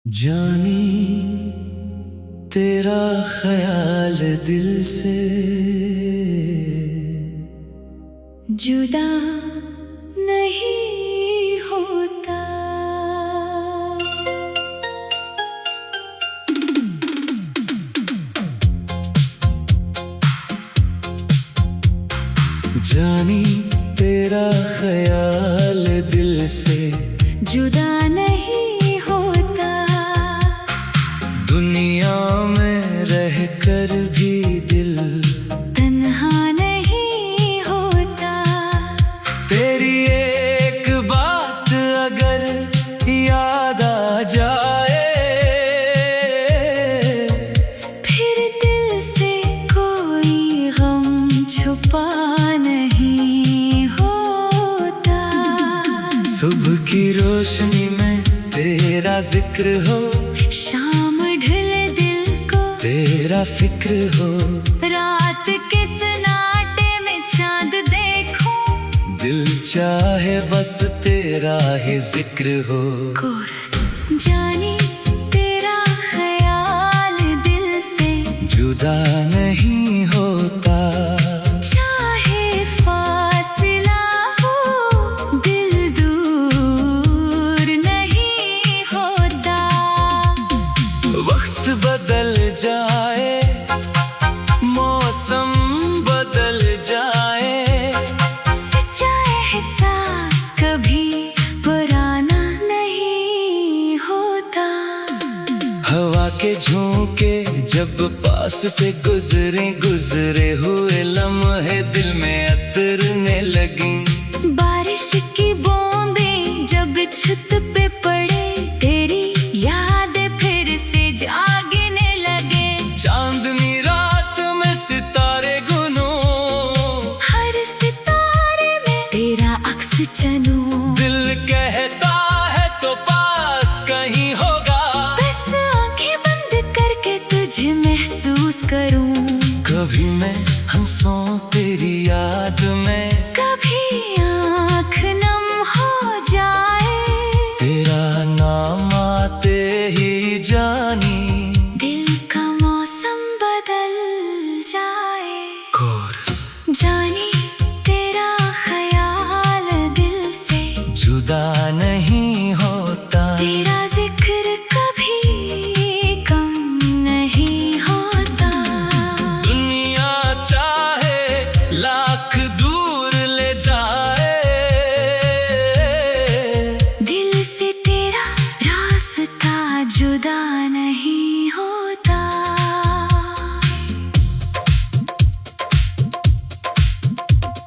जानी तेरा ख्याल दिल से जुदा नहीं होता। जानी तेरा ख्याल दिल से जुदा नहीं होता। दुनिया में रह कर भी दिल तन्हा नहीं होता। तेरी एक बात अगर याद आ जाए फिर दिल से कोई गम छुपा नहीं होता। सुबह की रोशनी में तेरा जिक्र हो, शाम ढले दिल को तेरा फिक्र हो, रात के सन्नाटे में चांद देखूं। दिल चाहे बस तेरा ही जिक्र हो। कोरस जानी तेरा ख्याल दिल से जुदा नहीं होता। चाहे फासिला हो दिल दूर नहीं होता। वक्त बदल जाए, मौसम बदल जाए, सच्चा एहसास कभी पुराना नहीं होता। हवा के झोंके जब पास से गुजरे हुए लम्हे दिल में अतरने लगी। बारिश की बूंदें जब छत पे पड़े तेरी यादें फिर से जागने लगे। चांदनी रात में सितारे गुनो, हर सितारे में तेरा अक्स चनू। दिल कहता है तो पास कहीं होगा। बस आंखें बंद करके तुझे महसूस करूं। कभी मैं हंसूं तेरी याद में, कभी आँख नम हो जाए। तेरा नाम आते ही जानी दिल का मौसम बदल जाए। कोरस जानी तेरा ख्याल दिल से जुदा नहीं होता। तेरा जिक्र कभी कम नहीं होता। दुनिया चाहे लाख दूर ले जाए, दिल से तेरा रास्ता जुदा नहीं होता।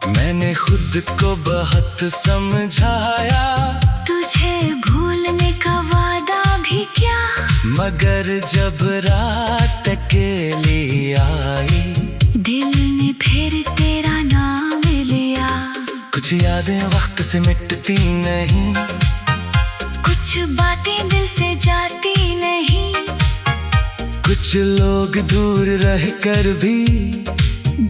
मैंने खुद को बहुत समझाया, तुझे भूलने का वादा भी क्या। मगर जब रात अकेली आई, दिल ने फिर तेरा नाम लिया। कुछ यादें वक्त से मिटती नहीं, कुछ बातें दिल से जाती नहीं। कुछ लोग दूर रह कर भी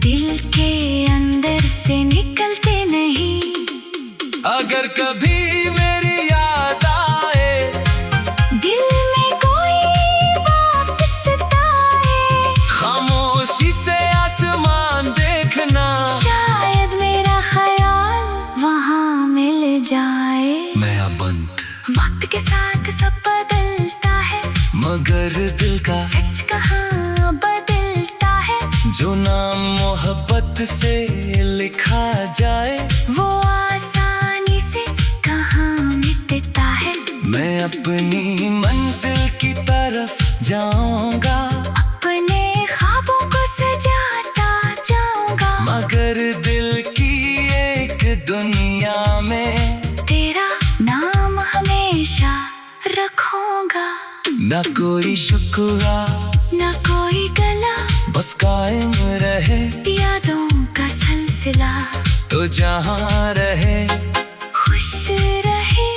दिल के अंदर से निकलते नहीं। अगर कभी मेरी याद आए, दिल में कोई बात सताए, खामोशी से आसमान देखना। शायद मेरा ख्याल वहाँ मिल जाए। मैं अबंत वक्त के साथ सब बदलता है, मगर दिल का सच कहाँ बदलता है। जो नाम मोहब्बत से लिखा जाए, वो आसानी से कहाँ मिटता है। मैं अपनी मंजिल की तरफ जाऊंगा, अपने ख्वाबों को सजाता जाऊंगा। मगर दिल की एक दुनिया में तेरा नाम हमेशा रखूंगा। न कोई शुक्रा न कोई गला, बस कायम रहे यादों का सिलसिला। तो जहाँ रहे खुश रहे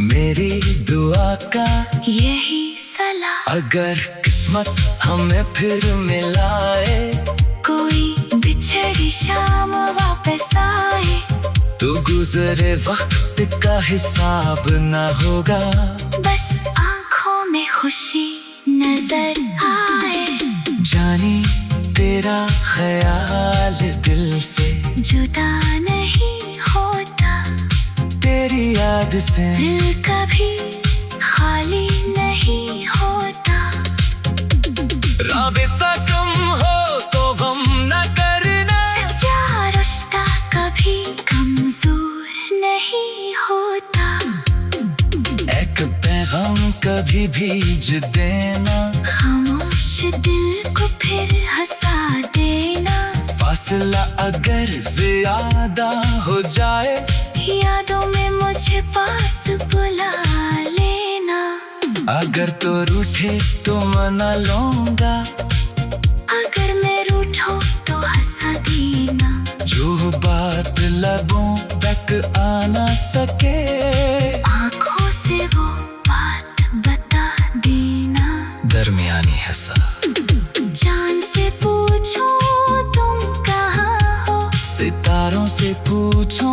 मेरी दुआ का यही सलाह। अगर किस्मत हमें फिर मिलाए, कोई बिछड़ी शाम वापस आए, तो गुजरे वक्त का हिसाब न होगा। बस आँखों में खुशी नजर आए। जानी तेरा ख्याल दिल से जुदा नहीं होता, तेरी याद से दिल कभी खाली नहीं होता। राबिता कम हो तो गम न करना, सच्चा रिश्ता कभी कमजोर नहीं होता। एक पैगाम कभी भेज देना, खामोश दिल को फिर हंसा देना। फासला अगर ज्यादा हो जाए, यादों में मुझे पास बुला लेना। अगर तो रूठे तो मना लूंगा, अगर मैं रूठूं तो हंसा देना। जो बात लबों तक आ ना सके, आंखों से वो बात बता देना। दरमियानी हंसा जान से पूछो तुम कहाँ हो, सितारों से पूछो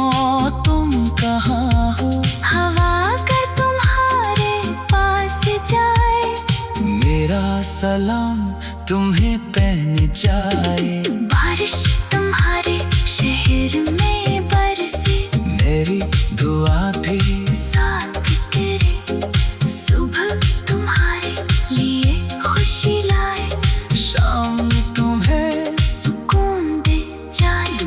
तुम कहाँ हो। हवा अगर तुम्हारे पास जाए, मेरा सलाम तुम्हें पहन जाए। बारिश तुम्हारे शहर में बरसे, मेरी दुआ थी साथ करे। सुबह तुम्हारे लिए खुशी लाए, शाम तुम्हें सुकून दे जाए।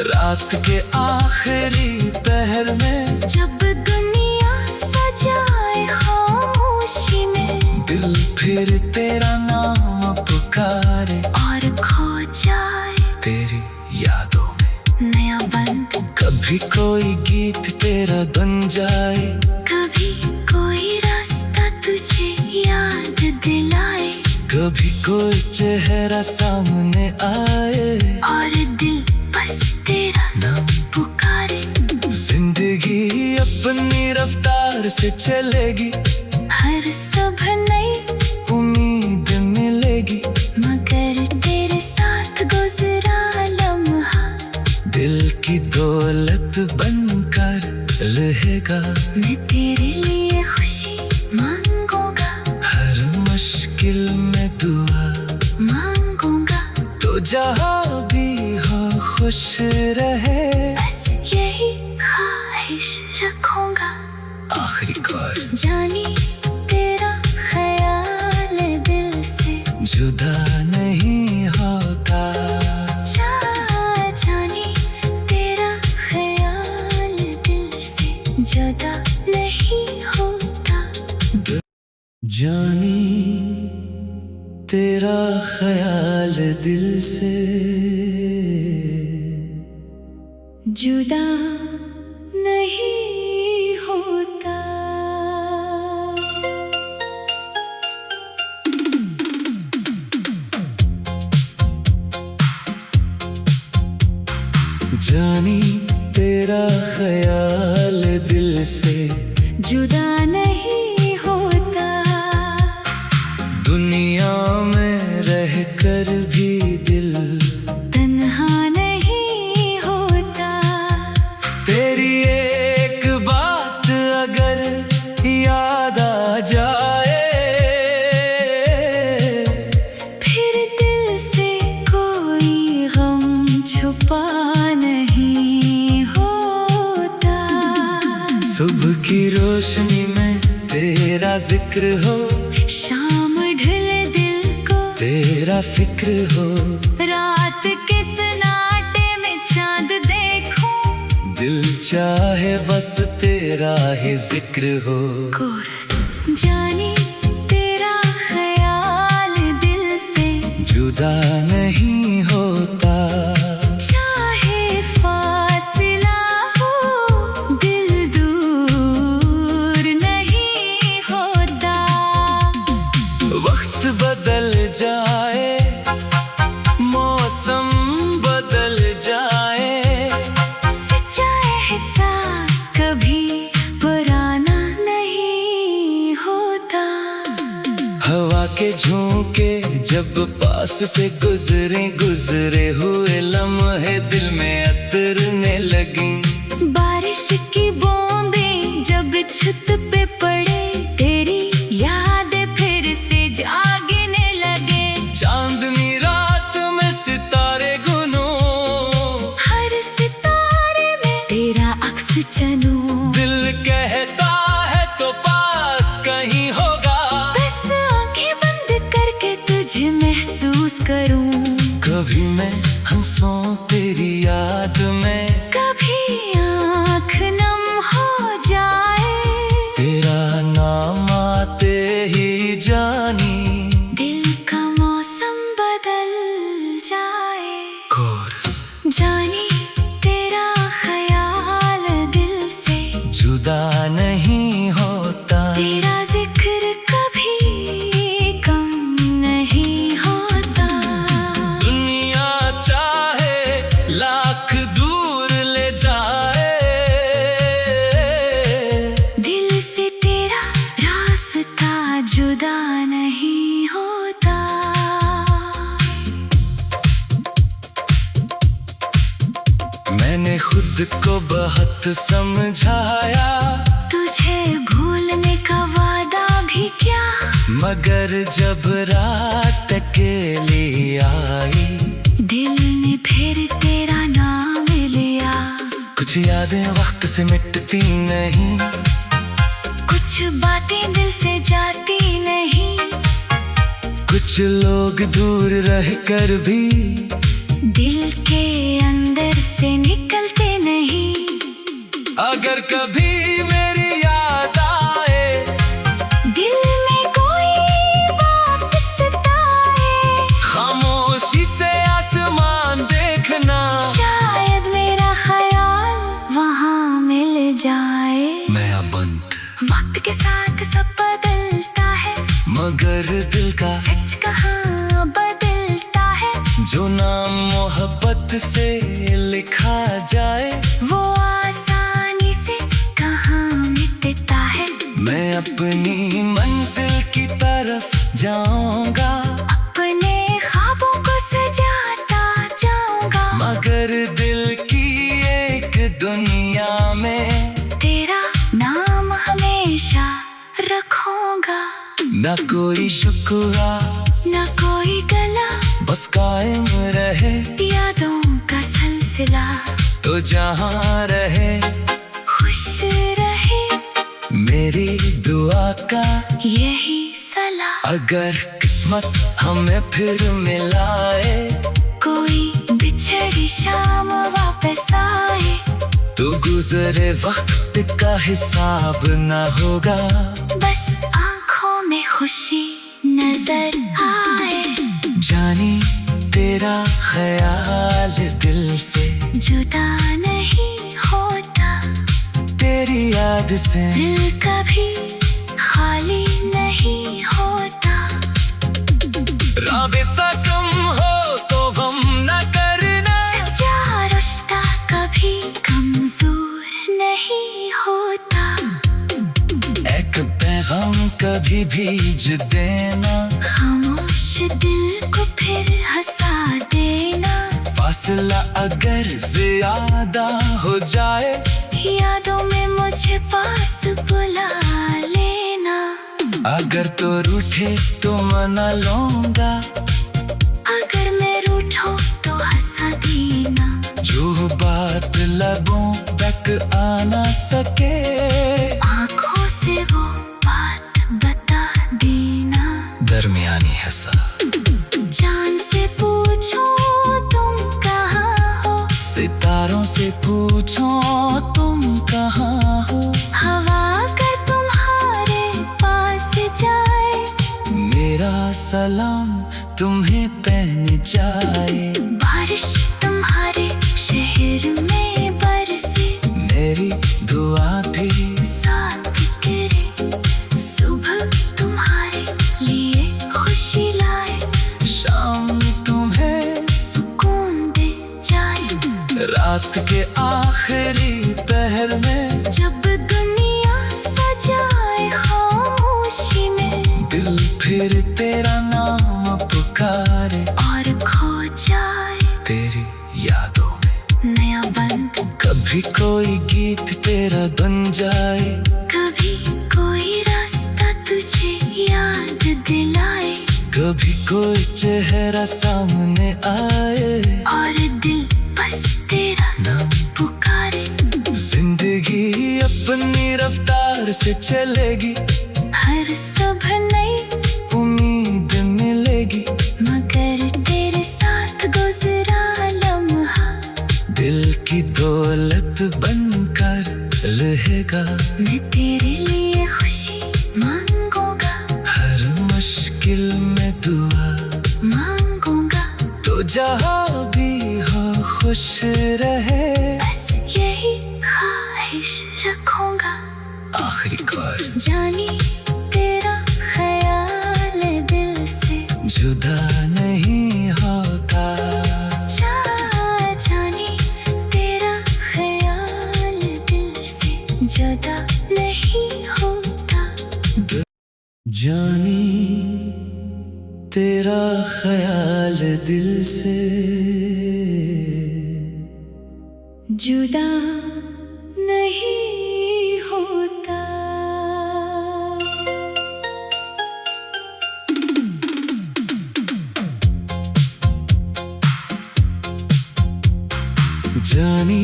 रात के आखिरी पहर में, जब दुनिया सजाए खामोशी में, दिल फिर तेरा नाम पुकारे। और खो जाए तेरी यादों में नया बंद, कभी कोई गीत तेरा बन जाए, कभी कोई रास्ता तुझे याद दिलाए। कभी कोई चेहरा सामने आए, और दिल बस तेरा नाम पुकारे। जिंदगी अपनी रफ्तार से चलेगी, हर सुबह नई उम्मीद मिलेगी। मगर तेरे साथ गुजरा लम्हा, दिल की दौलत बनकर रहेगा। मैं तेरे लिए खुशी मांगूंगा, हर मुश्किल में दुआ मांगूंगा। तो जहाँ भी हो खुश रहे, बस यही ख्वाहिश रखूंगा। आखिरी कोर्स जानी तेरा ख्याल दिल से जुदा नहीं होता। जानी तेरा ख्याल दिल से जुदा नहीं होता। जानी तेरा ख्याल दिल से जुदा नहीं होता। जानी तेरा ख्याल दिल से जुदा नहीं होता। दुनिया में रह कर भी दिल तन्हा नहीं होता। तेरी एक बात अगर याद आ जाए, फिर दिल से कोई गम छुपा नहीं होता। सुबह की रोशनी में तेरा जिक्र हो, शाम ढले दिल को तेरा फिक्र हो। रात के सन्नाटे में चांद देखूं, दिल चाहे बस तेरा ही जिक्र हो। कोरस जानी तेरा ख्याल दिल से जुदा नहीं होता। चाहे फासिला हो, दिल दूर नहीं होता। वक्त बदल जाए, मौसम बदल जाए, सच्चा एहसास कभी पुराना नहीं होता। हवा के झोंके जब पास से गुजरे हुए लम्हे दिल में अतरने लगी। बारिश की बूंदें जब छत पे पड़े, तेरी यादें फिर जानी, दिल का मौसम बदल जाए। कोरस जानी तेरा ख्याल दिल से जुदा नहीं होता, तेरा जिक्र कभी कम नहीं होता। दुनिया चाहे लाख दूर ले जाए, दिल से तेरा रास्ता जुदा नहीं होता। मैंने खुद को बहुत समझाया, तुझे भूलने का वादा भी क्या, मगर जब रात अकेली आई, दिल ने फिर तेरा नाम लिया। कुछ यादें वक्त से मिटती नहीं, कुछ बातें दिल से जाती नहीं, कुछ लोग दूर रह कर भी दिल के अंदर से निकलते नहीं। अगर कभी मेरी याद आए, दिल में कोई बात सताए, खामोशी से आसमान देखना, शायद मेरा ख्याल वहाँ मिल जाए। नया बंद वक्त के साथ सब बदलता है, मगर दिल का सच कहाँ बदलता है। जो नाम मोहब्बत से लिखा जाए, वो आसानी से कहाँ मिटता है। मैं अपनी मंजिल की तरफ जाऊंगा, अपने ख्वाबों को सजाता जाऊंगा, मगर दिल की एक दुनिया में तेरा नाम हमेशा रखूंगा। न कोई शुक्रा न कोई गला, बस कायम रहे यादों का सिलसिला। तो जहाँ रहे खुश रहे मेरी दुआ का यही सलाह। अगर किस्मत हमें फिर मिलाए, कोई बिछड़ी शाम वापस आए, तो गुजरे वक्त का हिसाब न होगा, बस आंखों में खुशी नजर आए। जानी तेरा ख्याल दिल से जुदा नहीं होता, तेरी याद से दिल कभी खाली नहीं होता। राबिता कम हो तो गम न करना, सच्चा रिश्ता कभी कमजोर नहीं होता। एक पैगाम कभी भेज देना, खामोश दिल को फिर हंसा देना। फासला अगर ज्यादा हो जाए, यादों में मुझे पास बुला लेना। अगर तो रूठे तो मना लूंगा, अगर मैं रूठूं तो हंसा देना। जो बात लबों तक आ ना सके, आंखों से वो बात बता देना। दरमियानी हंसा जान से पूछो तुम कहाँ हो, सितारों से पूछो तुम कहाँ हो, हवा कर तुम्हारे पास जाए, मेरा सलाम तुम्हें पहन जाए। बारिश तुम्हारे शहर में बरसे, मेरी दुआ थी साथ गिरे, सुबह तुम्हारे लिए खुशी लाए, शाम तुम्हें सुकून दे जाए। रात के आखिरी पहर में, जब दुनिया सजाए खामोशी में, दिल फिर तेरा नाम पुकारे, और खो जाए तेरी यादों में नया बंद। कभी कोई गीत तेरा बन जाए, कभी कोई रास्ता तुझे याद दिलाए, कभी कोई चेहरा सामने आए, और दिल बस तेरा नाम पुकारे। जिंदगी अपनी रफ्तार से चलेगी, हर सुबह नई उम्मीद मिलेगी, मगर तेरे साथ गुजरा लम्हा, दिल की दौलत बनकर रहेगा। मैं तेरे लिए खुशी मांगूंगा, हर मुश्किल में दुआ मांगूंगा, तो जहाँ भी हो खुश रहे, बस यही ख्वाहिश रखूंगा। आखिरी कोर्स। जानी तेरा ख्याल दिल से जुदा नहीं होता, जानी तेरा ख्याल दिल से जुदा नहीं होता। जानी तेरा ख्याल दिल से जुदा नहीं होता। जानी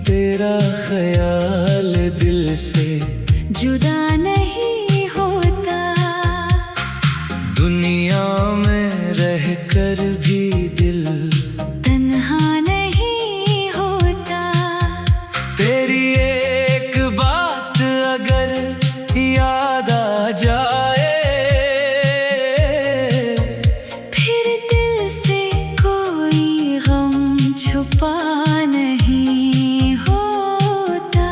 तेरा ख्याल दिल से जुदा नहीं होता, दुनिया में रह कर भी दिल तन्हा नहीं होता। तेरी एक बात अगर याद आ जाए, फिर दिल से कोई गम छुपा नहीं होता।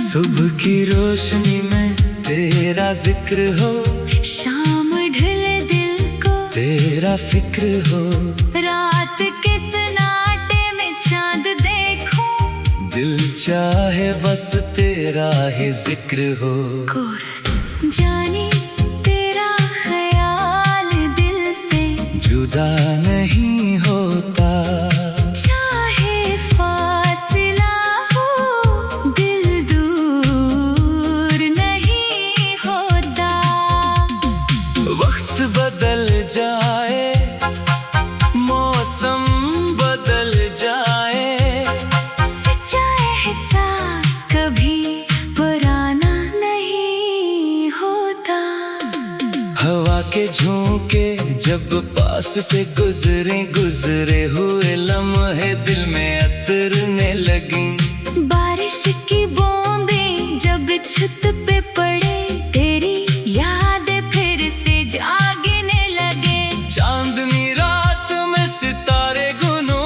सुबह की रोशनी में तेरा जिक्र हो, शाम ढले दिल को तेरा फिक्र हो, रात के सन्नाटे में चांद देखूं, दिल चाहे बस तेरा ही जिक्र हो। कोरस। जानी तेरा ख्याल दिल से जुदा नहीं होता, चाहे फासिला हो, दिल दूर नहीं होता। वक्त बदल जाए, मौसम बदल जाए, सच्चा एहसास कभी पुराना नहीं होता। हवा के झोंके जब पास से गुजरे हुए लम्हे दिल में अतरने लगी। बारिश की बूंदें जब छत पे पड़े, तेरी यादें फिर से जागने लगे। चांदनी रात में सितारे गुनो,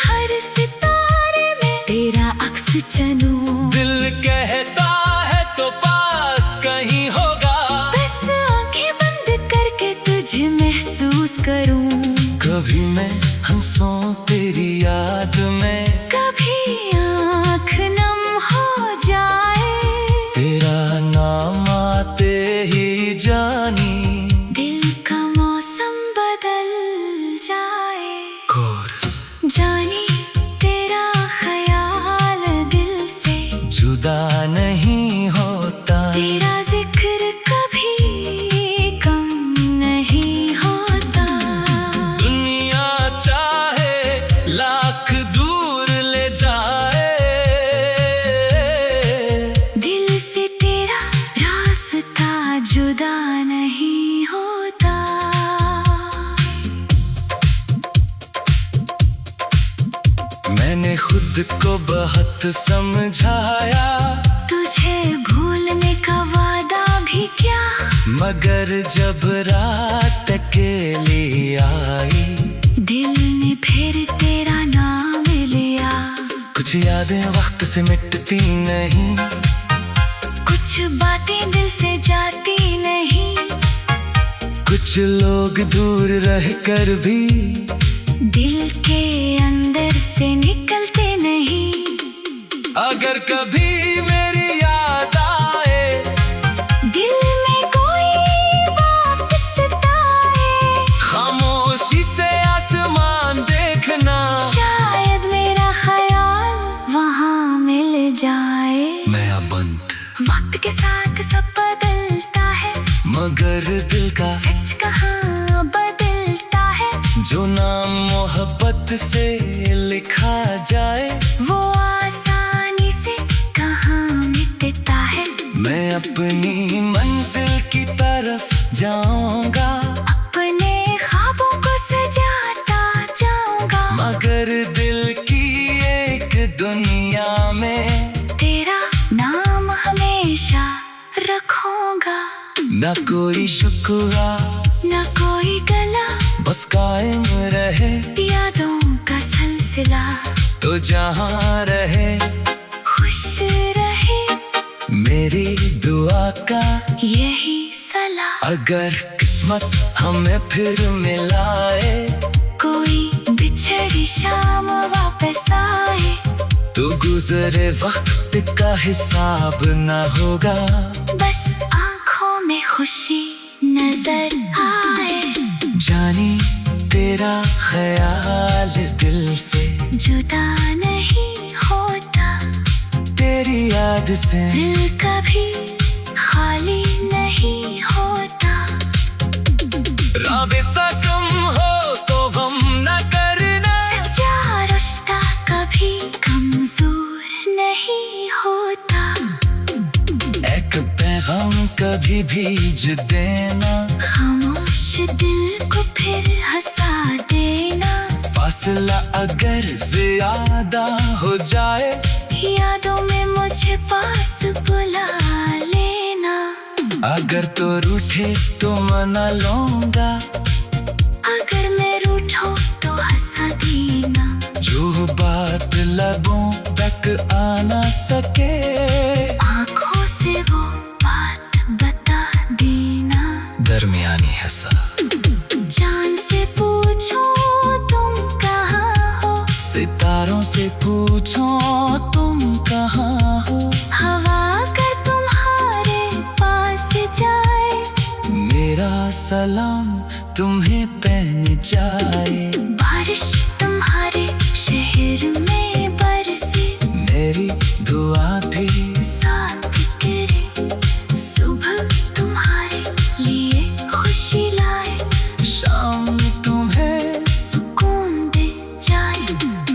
हर सितारे में तेरा अक्स चनू। दिल कहता है तो पास कहीं होगा, बस आंखें बंद करके तुझे महसूस करूं। कभी मैं हंसूं तेरी याद में, कभी आँख नम हो जाए, तेरा नाम आते ही जानी दिल का मौसम बदल जाए। कोर्स। जानी तेरा ख्याल दिल से जुदा नहीं होता, तेरा जिक्र कभी कम नहीं होता। दुनिया चाहे लाख दूर ले जाए, दिल से तेरा रास्ता जुदा नहीं होता। मैंने खुद को बहुत समझाया, तुझे भूलने का वादा भी क्या, मगर जब रात अकेली आई, दिल ने फिर तेरा नाम लिया। कुछ यादें वक्त से मिटती नहीं, कुछ बातें दिल से जाती नहीं, कुछ लोग दूर रह कर भी दिल के अंदर से निकलते नहीं। अगर कभी मेरी याद आए, दिल में कोई बात सताए, खामोशी से आसमान देखना, शायद मेरा ख्याल वहाँ मिल जाए। मैं अबंत। वक्त के साथ सब बदलता है, मगर दिल का सच कहाँ बदलता है। जो नाम मोहब्बत से लिखा जाए, वो आसानी से कहाँ मिटता है। मैं अपनी मंजिल की तरफ जाऊंगा, अपने ख्वाबों को सजाता जाऊंगा, मगर दिल की एक दुनिया में तेरा नाम हमेशा रखूंगा। ना कोई शुक्रा ना कोई गला, बस कायम रहे यादों का सिलसिला। तो जहाँ रहे खुश रहे मेरी दुआ का यही सलाह। अगर किस्मत हमें फिर मिलाए, कोई बिछड़ी शाम वापस आए, तो गुजरे वक्त का हिसाब न होगा। बस आँखों में खुशी नजर आए। जानी तेरा ख्याल दिल से जुदा नहीं होता, तेरी याद से दिल कभी खाली नहीं होता। राबिता कम हो तो गम न करना, सच्चा रिश्ता कभी कमजोर नहीं होता। एक पैगाम कभी भेज देना, खामोश दिल को फिर हंसा देना। फासला अगर ज्यादा हो जाए, यादों में मुझे पास बुला लेना। अगर तो रूठे तो मना लूंगा, अगर मैं रूठूं तो हंसा देना। जो बात लबों तक आ ना सके, आँखों से वो बात बता देना। दरमियानी हंसा जान से पूछो तुम कहाँ हो, सितारों से पूछो तुम कहाँ हो। हवा अगर तुम्हारे पास जाए, मेरा सलाम तुम्हें पहन जाए। बारिश तुम्हारे शहर में बरसे, मेरी दुआ थी साथ गिरे। सुबह तुम्हारे लिए खुशी लाए, शाम तुम्हें सुकून दे जाए।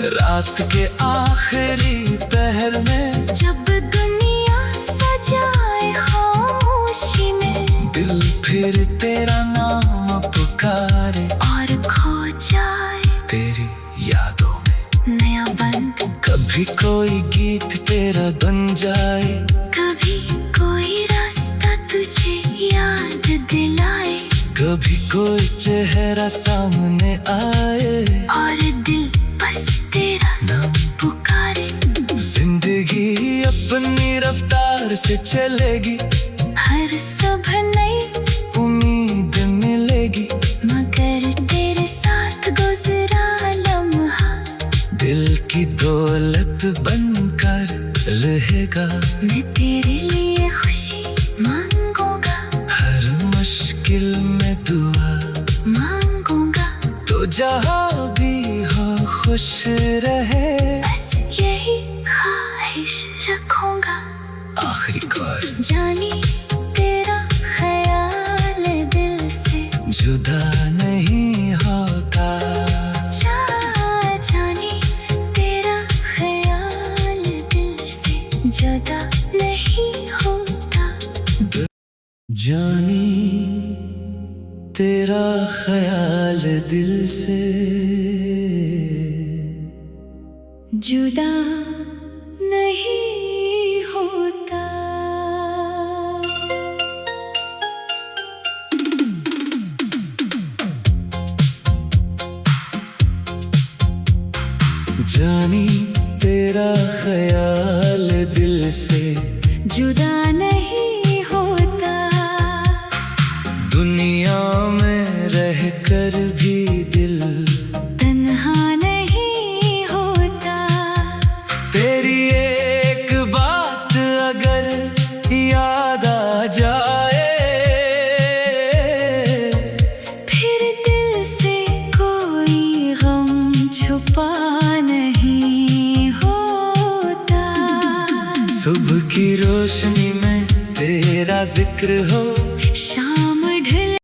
रात के आखिरी पहर में, जब दुनिया सजाए खामोशी में, दिल फिर तेरा नाम पुकारे। और खो जाए तेरी यादों में नया बंद, कभी कोई गीत तेरा बन जाए। कभी कोई रास्ता तुझे याद दिलाए। कभी कोई चेहरा सामने आए, और दिल बस तेरा नाम पुकारे। जिंदगी अपनी रफ्तार से चलेगी, हर सुबह नई उम्मीद मिलेगी। मगर तेरे साथ गुजरा लम्हा, दिल की दौलत बनकर रहेगा। मैं तेरे लिए खुशी मांगूंगा, हर मुश्किल में दुआ मांगूंगा। तो जहाँ भी हो खुश रहे, बस यही ख्वाहिश रखूंगा। आखिरी ख्वाहिश जानी तेरा ख्याल दिल से जुदा नहीं होता। जानी तेरा ख्याल दिल से जुदा नहीं होता। जानी तेरा ख्याल दिल से जुदा नहीं होता। जानी तेरा ख्याल दिल से जुदा नहीं होता। दुनिया में रह कर भी दिल तन्हा नहीं होता। तेरी एक बात अगर याद आ जाए, फिर दिल से कोई गम छुपा नहीं होता। सुबह की रोशनी में तेरा जिक्र हो,